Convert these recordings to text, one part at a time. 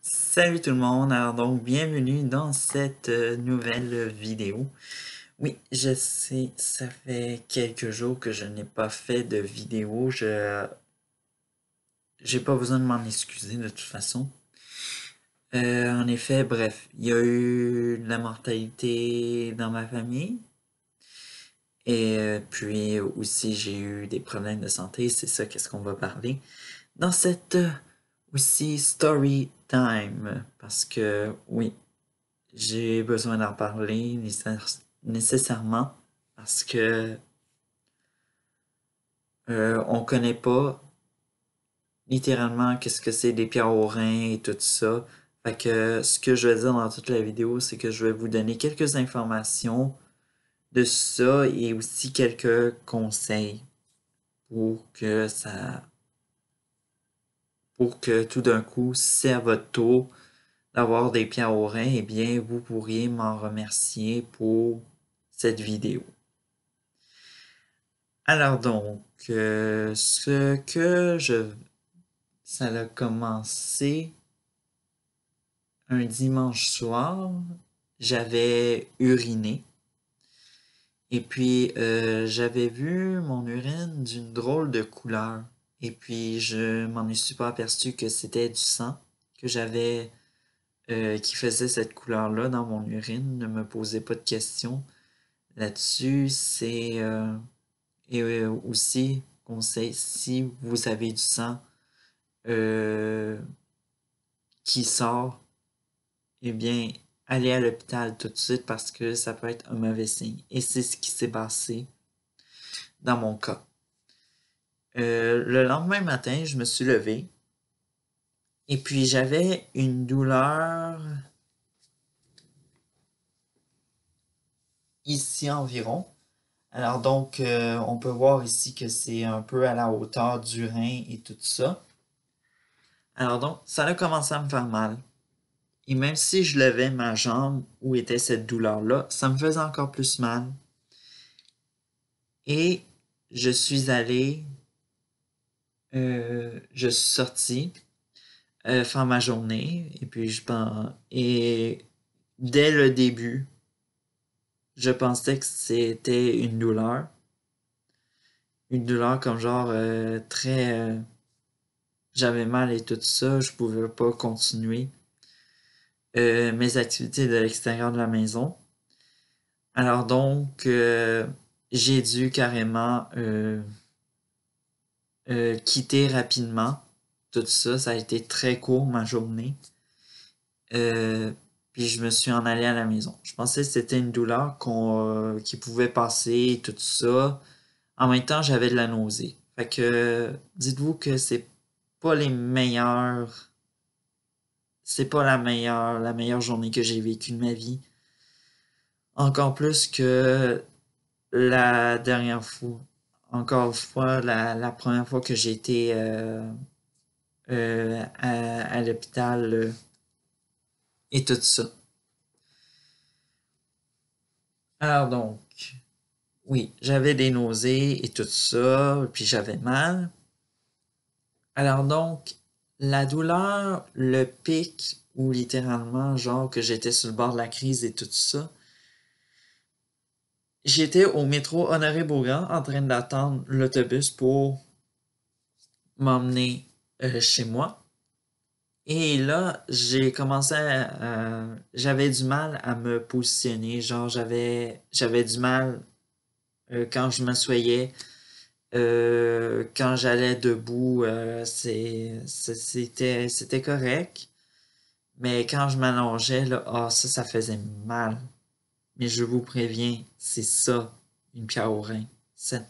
Salut tout le monde, alors donc bienvenue dans cette nouvelle vidéo. Oui, je sais, ça fait quelques jours que je n'ai pas fait de vidéo, j'ai pas besoin de m'en excuser de toute façon. En effet, bref, il y a eu de la mortalité dans ma famille et puis aussi j'ai eu des problèmes de santé, c'est ça qu'est-ce qu'on va parler dans cette aussi story time parce que oui. J'ai besoin d'en parler nécessairement parce que on connaît pas littéralement qu'est-ce que c'est des pierres au rein et tout ça. Fait que ce que je vais dire dans toute la vidéo, c'est que je vais vous donner quelques informations de ça et aussi quelques conseils pour que pour que tout d'un coup, si c'est à votre tour d'avoir des pierres au rein, eh bien, vous pourriez m'en remercier pour cette vidéo. Alors donc, ce que je... Ça a commencé un dimanche soir. J'avais uriné. Et puis, j'avais vu mon urine d'une drôle de couleur. Et puis, je m'en suis pas aperçu que c'était du sang que j'avais, qui faisait cette couleur-là dans mon urine. Ne me posez pas de questions là-dessus. Et aussi, conseil, si vous avez du sang euh, qui sort, eh bien, allez à l'hôpital tout de suite parce que ça peut être un mauvais signe. Et c'est ce qui s'est passé dans mon cas. Le lendemain matin, je me suis levé et puis j'avais une douleur ici environ. Alors donc, on peut voir ici que c'est un peu à la hauteur du rein et tout ça. Alors donc, ça a commencé à me faire mal. Et même si je levais ma jambe où était cette douleur-là, ça me faisait encore plus mal. Et je suis allé, je suis sorti faire ma journée. Et puis je pense, et dès le début, je pensais que c'était une douleur. Une douleur comme genre très... j'avais mal et tout ça, je pouvais pas continuer mes activités de l'extérieur de la maison. Alors donc, j'ai dû carrément quitter rapidement tout ça. Ça a été très court ma journée. Euh, puis je me suis en allé à la maison. Je pensais que c'était une douleur qui pouvait passer et tout ça. En même temps, j'avais de la nausée. Fait que dites-vous que pas c'est pas la meilleure journée que j'ai vécue de ma vie. Encore plus que la dernière fois. Encore une fois, la première fois que j'ai été à l'hôpital et tout ça. Alors donc, oui, j'avais des nausées et tout ça, puis j'avais mal. Alors donc, la douleur, le pic, ou littéralement, genre que j'étais sur le bord de la crise et tout ça, j'étais au métro Honoré-Beaugrand en train d'attendre l'autobus pour m'emmener chez moi. Et là, j'ai commencé j'avais du mal à me positionner, genre j'avais du mal quand je m'assoyais, quand j'allais debout, c'était correct, mais quand je m'allongeais, là, ah, ça faisait mal. Mais je vous préviens, c'est ça, une pierre au rein. Ça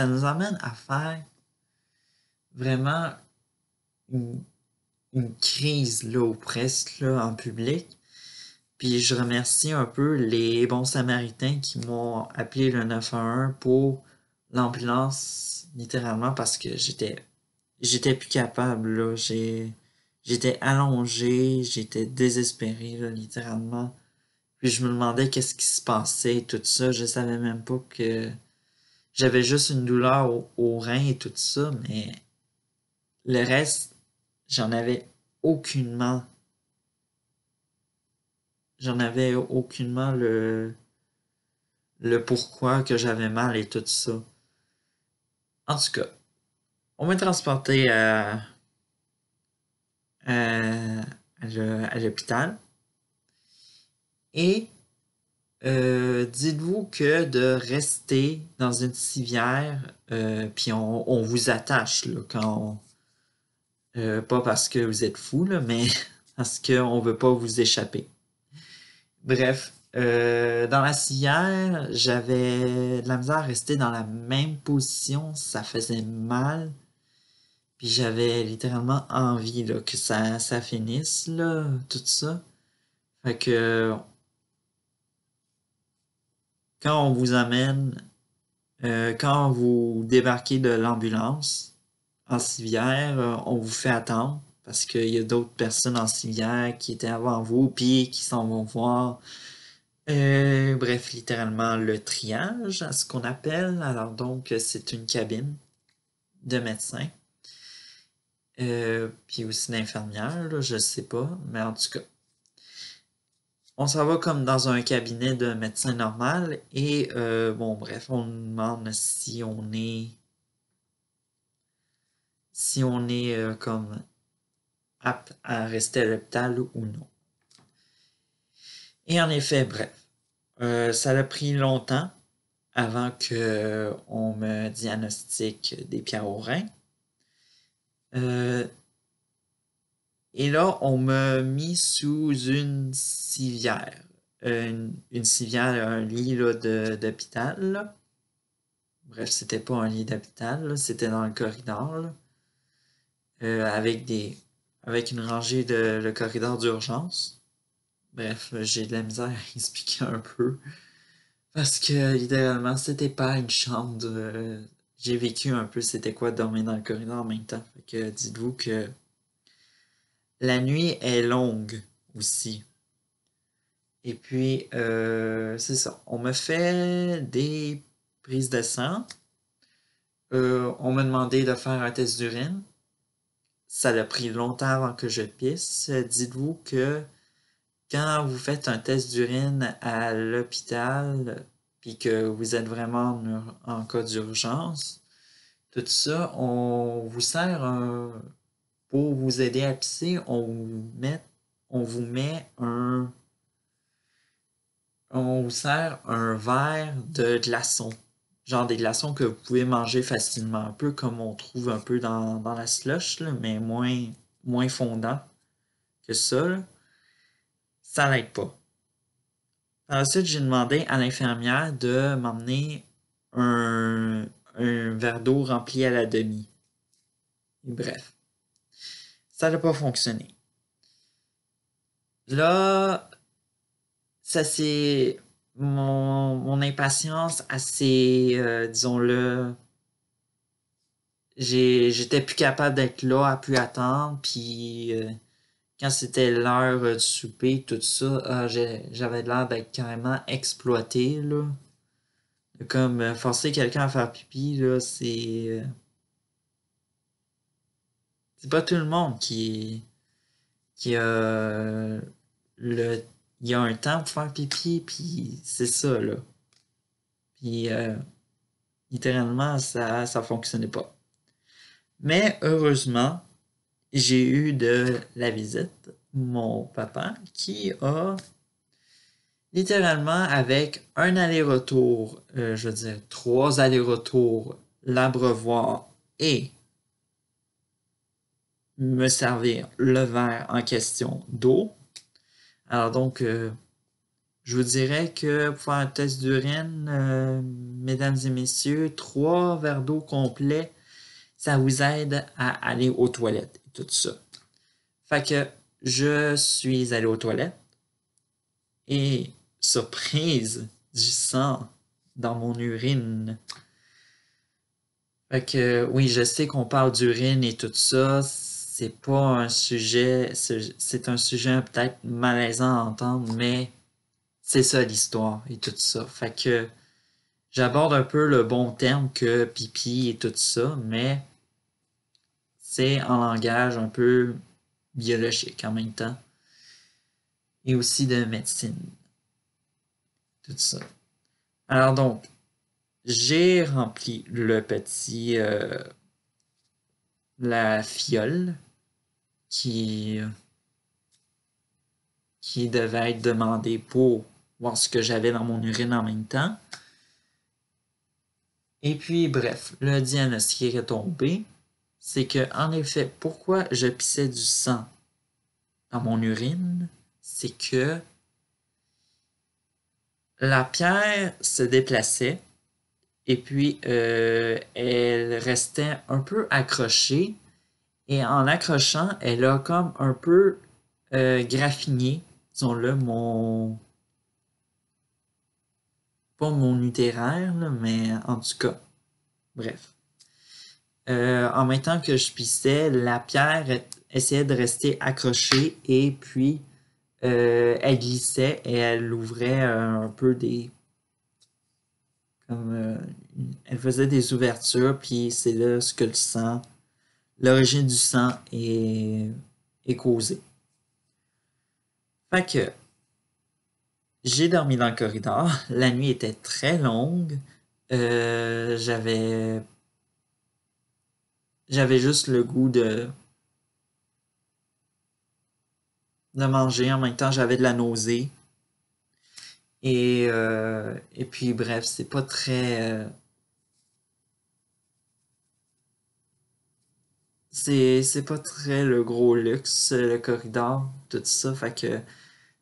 nous amène à faire vraiment une, une crise, là, ou presque, là, en public. Puis je remercie un peu les bons samaritains qui m'ont appelé le 911 pour l'ambulance, littéralement, parce que j'étais plus capable, là. J'étais allongé, j'étais désespéré, là, littéralement. Puis je me demandais qu'est-ce qui se passait, tout ça. Je savais même pas que j'avais juste une douleur au rein et tout ça, mais le reste, j'en avais aucunement, le pourquoi que j'avais mal et tout ça. En tout cas, on m'a transporté à l'hôpital et dites-vous que de rester dans une civière, puis on vous attache là, pas parce que vous êtes fou, là, mais parce qu'on veut pas vous échapper. Bref, dans la civière, j'avais de la misère à rester dans la même position, ça faisait mal. Puis j'avais littéralement envie là, que ça finisse, là, tout ça. Fait que quand on vous amène, quand vous débarquez de l'ambulance en civière, on vous fait attendre parce qu'il y a d'autres personnes en civière qui étaient avant vous, puis qui s'en vont voir. Bref, littéralement le triage, ce qu'on appelle. Alors donc, c'est une cabine de médecin. Puis aussi d'infirmière, là, je sais pas, mais en tout cas. On s'en va comme dans un cabinet de médecin normal et bon bref, on nous demande si on est comme apte à rester à l'hôpital ou non. Et en effet, bref, ça a pris longtemps avant que on me diagnostique des pierres aux reins. Et là, on m'a mis sous une civière. Une civière, un lit là, d'hôpital. Là. Bref, c'était pas un lit d'hôpital, là, c'était dans le corridor. Là. Avec une rangée de le corridor d'urgence. Bref, j'ai de la misère à expliquer un peu. Parce que littéralement, c'était pas une chambre de. J'ai vécu un peu c'était quoi dormir dans le corridor en même temps. Fait que dites-vous que la nuit est longue aussi. Et puis, c'est ça. On me fait des prises de sang. On m'a demandé de faire un test d'urine. Ça a pris longtemps avant que je pisse. Dites-vous que quand vous faites un test d'urine à l'hôpital, puis que vous êtes vraiment en cas d'urgence, tout ça, pour vous aider à pisser, on vous sert un verre de glaçons. Genre des glaçons que vous pouvez manger facilement, un peu comme on trouve un peu dans la slush, là, mais moins fondant que ça. Là. Ça l'aide pas. Ensuite, j'ai demandé à l'infirmière de m'emmener un, un verre d'eau rempli à la demi. Et bref, ça n'a pas fonctionné. Là, ça c'est mon impatience assez, disons-le, j'étais plus capable d'être là, à plus attendre, puis quand c'était l'heure du souper, tout ça, j'avais l'air d'être carrément exploité, là. Comme forcer quelqu'un à faire pipi, là, c'est pas tout le monde qui a le il y a un temps pour faire pipi, puis c'est ça, là. Puis littéralement, ça fonctionnait pas. Mais heureusement, j'ai eu de la visite mon papa qui a littéralement avec un aller-retour, je veux dire 3 allers-retours, l'abreuvoir et me servir le verre en question d'eau. Alors donc, je vous dirais que pour faire un test d'urine, mesdames et messieurs, 3 verres d'eau complets, ça vous aide à aller aux toilettes et tout ça. Fait que je suis allé aux toilettes et surprise, du sang dans mon urine. Fait que oui, je sais qu'on parle d'urine et tout ça, c'est pas un sujet, c'est un sujet peut-être malaisant à entendre, mais c'est ça l'histoire et tout ça. Fait que j'aborde un peu le bon terme que pipi et tout ça, mais c'est en langage un peu biologique en même temps. Et aussi de médecine. Tout ça. Alors donc, j'ai rempli la fiole qui devait être demandée pour voir ce que j'avais dans mon urine en même temps. Et puis, bref, le diagnostic est tombé. C'est que, en effet, pourquoi je pissais du sang dans mon urine, c'est que la pierre se déplaçait et puis elle restait un peu accrochée. Et en accrochant, elle a comme un peu graffiné, disons-le, pas mon utéraire, là, mais en tout cas, bref. En même temps que je pissais, la pierre essayait de rester accrochée et puis elle glissait et elle ouvrait un peu comme elle faisait des ouvertures puis c'est là ce que l'origine du sang est causée. Fait que j'ai dormi dans le corridor. La nuit était très longue. J'avais juste le goût de manger. En même temps, j'avais de la nausée. Et puis, bref, c'est pas très... c'est pas très le gros luxe, le corridor, tout ça. Fait que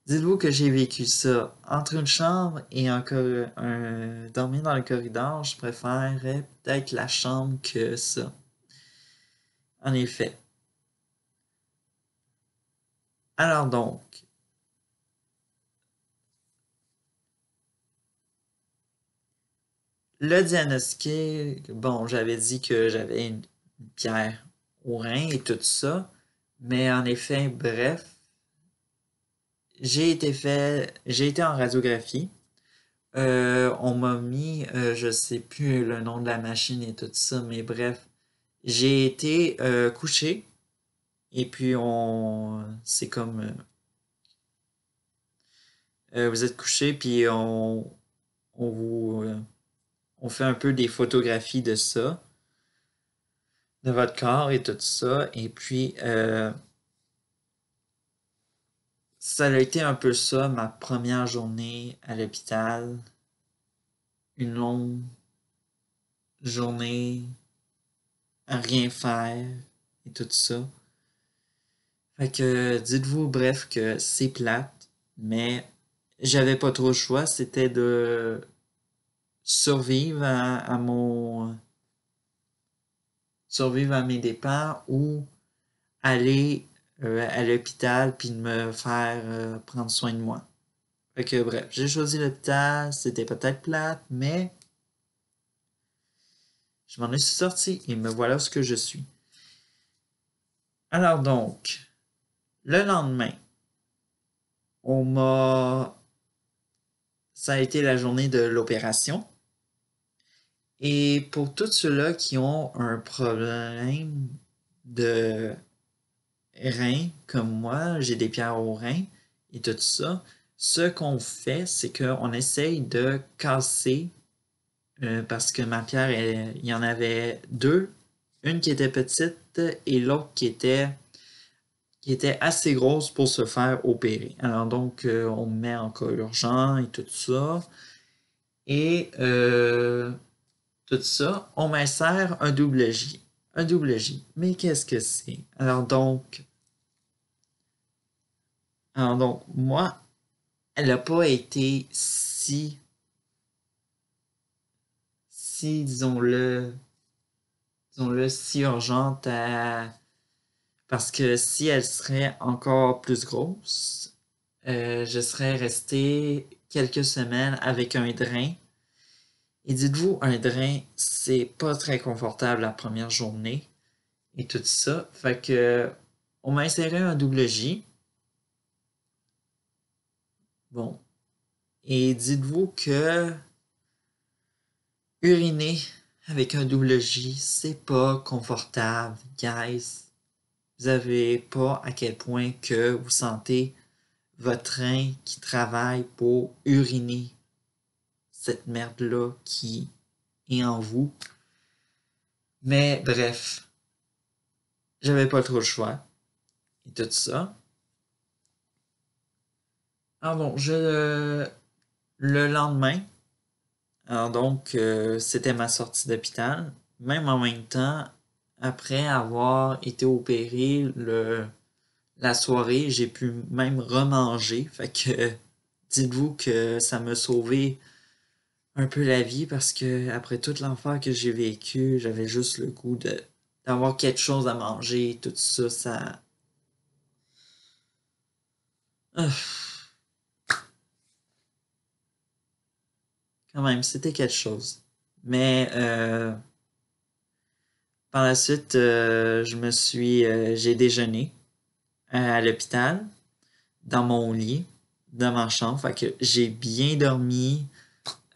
dites-vous que j'ai vécu ça entre une chambre et dormir dans le corridor. Je préférerais peut-être la chambre que ça. En effet. Alors donc, le diagnostic, bon, j'avais dit que j'avais une pierre au rein et tout ça, mais en effet, bref, j'ai été en radiographie. On m'a mis, je sais plus le nom de la machine et tout ça, mais bref, j'ai été couché et puis c'est comme, vous êtes couché puis on vous, on fait un peu des photographies de ça, de votre corps et tout ça, et puis ça a été un peu ça ma première journée à l'hôpital, une longue journée à rien faire et tout ça. Fait que dites-vous bref que c'est plate, mais j'avais pas trop le choix, c'était de survivre survivre à mes dépens ou aller à l'hôpital puis de me faire prendre soin de moi. Fait que bref, j'ai choisi l'hôpital, c'était peut-être plate, mais je m'en suis sorti et me voilà ce que je suis. Alors donc, le lendemain, on m'a ça a été la journée de l'opération. Et pour tous ceux-là qui ont un problème de rein, comme moi, j'ai des pierres au rein et tout ça, ce qu'on fait, c'est qu'on essaye de casser, parce que ma pierre, il y en avait deux, une qui était petite et l'autre qui était assez grosse pour se faire opérer. Alors donc, on me met en cas urgent et tout ça. Et tout ça, on m'insère un double J. Un double J. Mais qu'est-ce que c'est? Alors donc, moi, elle n'a pas été disons-le, si urgente parce que si elle serait encore plus grosse, je serais resté quelques semaines avec un drain. Et dites-vous, un drain, c'est pas très confortable la première journée et tout ça. Fait que on m'a inséré un double J. Bon. Et dites-vous que uriner avec un double J, c'est pas confortable, guys. vous n'avez pas à quel point que vous sentez votre rein qui travaille pour uriner cette merde-là qui est en vous. Mais bref, j'avais pas trop le choix. Et tout ça. Alors bon, le lendemain, alors donc, c'était ma sortie d'hôpital. Même en même temps, après avoir été opéré la soirée, j'ai pu même remanger. Fait que dites-vous que ça m'a sauvé un peu la vie parce que après toute l'enfer que j'ai vécu, j'avais juste le goût d'avoir quelque chose à manger. Tout ça, ça. Ah, quand même, c'était quelque chose. Mais par la suite, j'ai déjeuné à l'hôpital, dans mon lit, dans ma chambre. Fait que j'ai bien dormi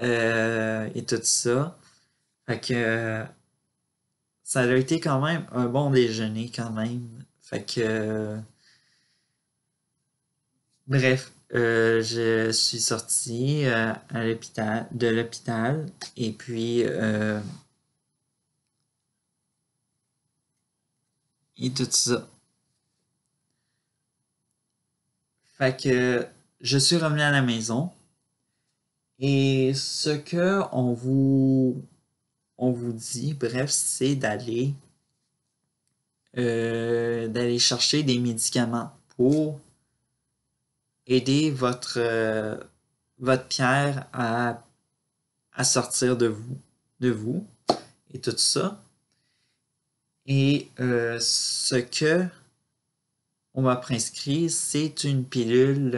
et tout ça. Fait que ça a été quand même un bon déjeuner quand même. Fait que bref, je suis sorti de l'hôpital et puis et tout ça. Fait que je suis revenu à la maison et ce que on vous dit, bref, c'est d'aller chercher des médicaments pour aider votre pierre à sortir de vous et tout ça. Et ce que on m'a prescrit, c'est une pilule.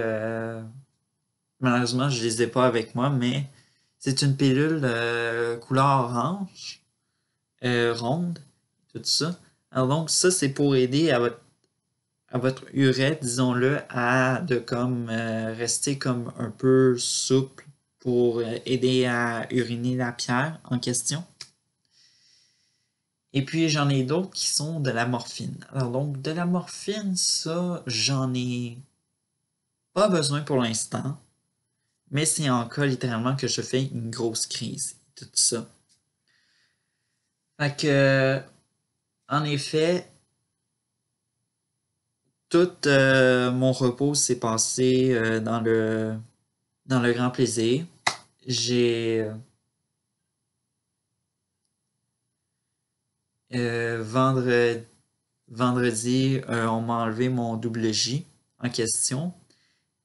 Malheureusement, je ne les ai pas avec moi, mais c'est une pilule couleur orange, ronde, tout ça. Alors donc, ça, c'est pour aider à votre urètre, disons-le, de comme rester comme un peu souple pour aider à uriner la pierre en question. Et puis j'en ai d'autres qui sont de la morphine. Alors donc de la morphine, ça, j'en ai pas besoin pour l'instant, mais c'est en cas littéralement que je fais une grosse crise. Tout ça. Fait que, en effet, tout mon repos s'est passé dans le grand plaisir. J'ai vendredi, on m'a enlevé mon double J en question.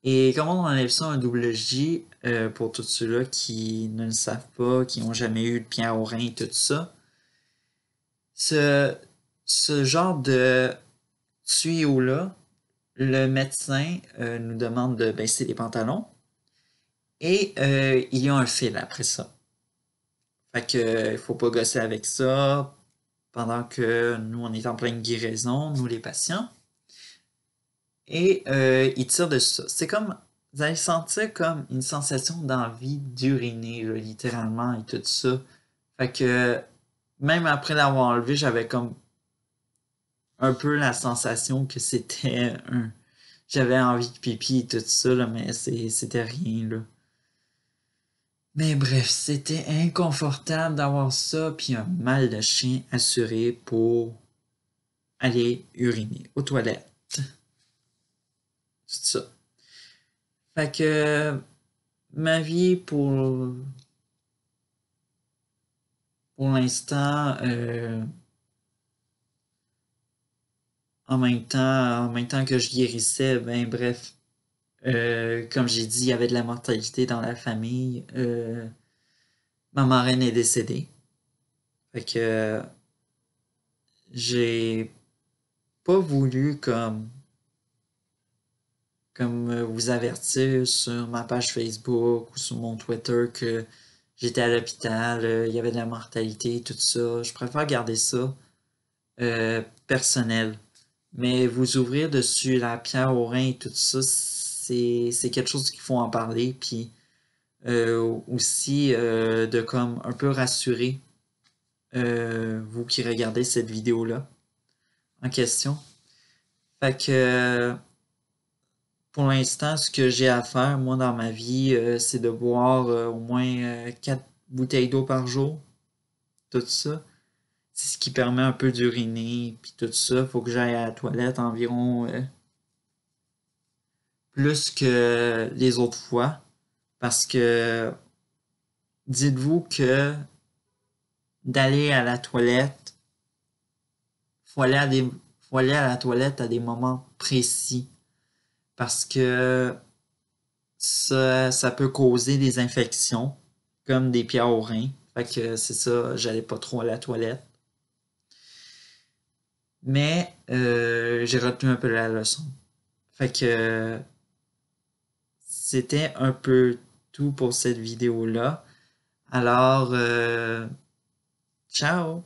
Et comment on enlève ça un double J pour tous ceux-là qui ne le savent pas, qui n'ont jamais eu de pierre au rein et tout ça? Ce, ce genre de tuyau-là, le médecin nous demande de baisser les pantalons et il y a un fil après ça. Fait que il faut pas gosser avec ça pendant que nous on est en pleine guérison, nous les patients. Et il tire de ça. C'est comme vous allez sentir comme une sensation d'envie d'uriner, là, littéralement et tout ça. Fait que même après l'avoir enlevé, j'avais comme un peu la sensation que c'était un. J'avais envie de pipi et tout ça, là, mais c'était rien, là. Mais bref, c'était inconfortable d'avoir ça, puis un mal de chien assuré pour aller uriner aux toilettes. C'est ça. Fait que ma vie pour l'instant, en même temps que je guérissais, ben bref, comme j'ai dit, il y avait de la mortalité dans la famille. Ma marraine est décédée. Fait que j'ai pas voulu comme vous avertir sur ma page Facebook ou sur mon Twitter que j'étais à l'hôpital, il y avait de la mortalité, tout ça. Je préfère garder ça personnel. Mais vous ouvrir dessus la pierre au rein et tout ça, c'est quelque chose qu'il faut en parler. Puis aussi de comme un peu rassurer vous qui regardez cette vidéo-là en question. Fait que pour l'instant, ce que j'ai à faire, moi, dans ma vie, c'est de boire au moins 4 bouteilles d'eau par jour. Tout ça. C'est ce qui permet un peu d'uriner, puis tout ça. Faut que j'aille à la toilette environ plus que les autres fois. Parce que dites-vous que d'aller à la toilette, faut aller à des, faut aller à la toilette à des moments précis. Parce que ça peut causer des infections, comme des pierres aux reins. Fait que c'est ça, j'allais pas trop à la toilette. Mais j'ai retenu un peu la leçon. Fait que c'était un peu tout pour cette vidéo-là. Alors, ciao!